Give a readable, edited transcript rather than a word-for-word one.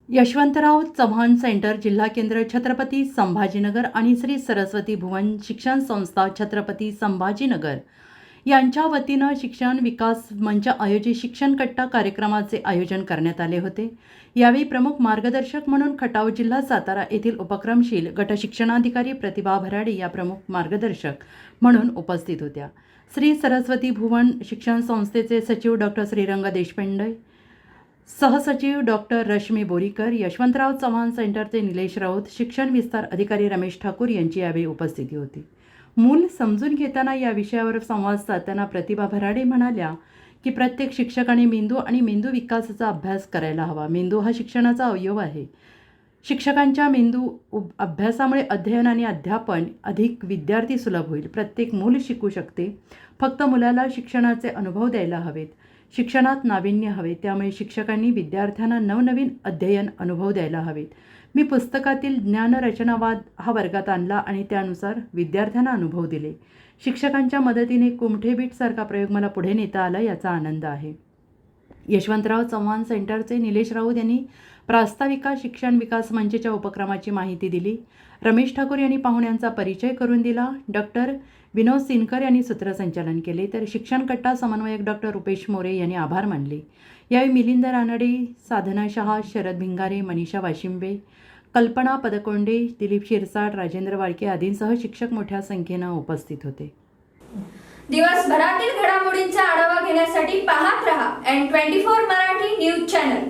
Yashwantrao Chavan centre, जिल्हा केंद्र, छत्रपती संभाजीनगर आणि श्री सरस्वती भुवन शिक्षण संस्था, छत्रपती संभाजीनगर यांच्या वतीनं शिक्षण विकास मंच आयोजित शिक्षण कट्टा कार्यक्रमाचे आयोजन करण्यात आले होते। यावेळी प्रमुख मार्गदर्शक म्हणून खटाव जिल्हा सातारा येथील उपक्रमशील गट शिक्षणाधिकारी प्रतिभा भराडे या प्रमुख मार्गदर्शक म्हणून उपस्थित होत्या। श्री सरस्वती भुवन शिक्षण संस्थेचे सचिव डॉक्टर श्रीरंग देशपांडे, सहसचिव डॉक्टर रश्मी बोरीकर, यशवंतराव चव्हाण सेंटरचे निलेश राऊत, शिक्षण विस्तार अधिकारी रमेश ठाकूर यांची यावेळी उपस्थिती होती। मूल समजून घेताना या विषयावर संवाद साधताना प्रतिभा भराडे म्हणाल्या की प्रत्येक शिक्षकाने मेंदू आणि मेंदू विकासाचा अभ्यास करायला हवा। मेंदू हा शिक्षणाचा अवयव आहे। शिक्षकांच्या मेंदू अभ्यासामुळे अध्ययन आणि अध्यापन अधिक विद्यार्थी सुलभ होईल। प्रत्येक मूल शिकू शकते, फक्त मुलाला शिक्षणाचे अनुभव द्यायला हवेत। शिक्षणात नाविन्य हवे, त्यामुळे शिक्षकांनी विद्यार्थ्यांना नवनवीन अध्ययन अनुभव द्यायला हवेत। मी पुस्तकातील ज्ञानरचनावाद हा वर्गात आणला आणि त्यानुसार विद्यार्थ्यांना अनुभव दिले। शिक्षकांच्या मदतीने कुमठेबीटसारखा प्रयोग मला पुढे नेता आला, याचा आनंद आहे। यशवंतराव चव्हाण सेंटरचे निलेश राऊत यांनी प्रास्ताविका शिक्षण विकास मंचच्या उपक्रमाची माहिती दिली। रमेश ठाकूर यांनी पाहुण्यांचा परिचय करून दिला। डॉक्टर विनोद सिनकर यांनी सूत्रसंचालन केले, तर शिक्षण कट्टा समन्वयक डॉक्टर रुपेश मोरे यांनी आभार मानले। यावेळी मिलिंद रानडे, साधना शहा, शरद भिंगारे, मनीषा वाशिंबे, कल्पना पदकोंडे, दिलीप शिरसाट, राजेंद्र वाळके आदींसह शिक्षक मोठ्या संख्येनं उपस्थित होते। दिवसभरातील घडामोडींचा आढावा घेण्यासाठी पाहत रहा N24 मराठी न्यूज चॅनल।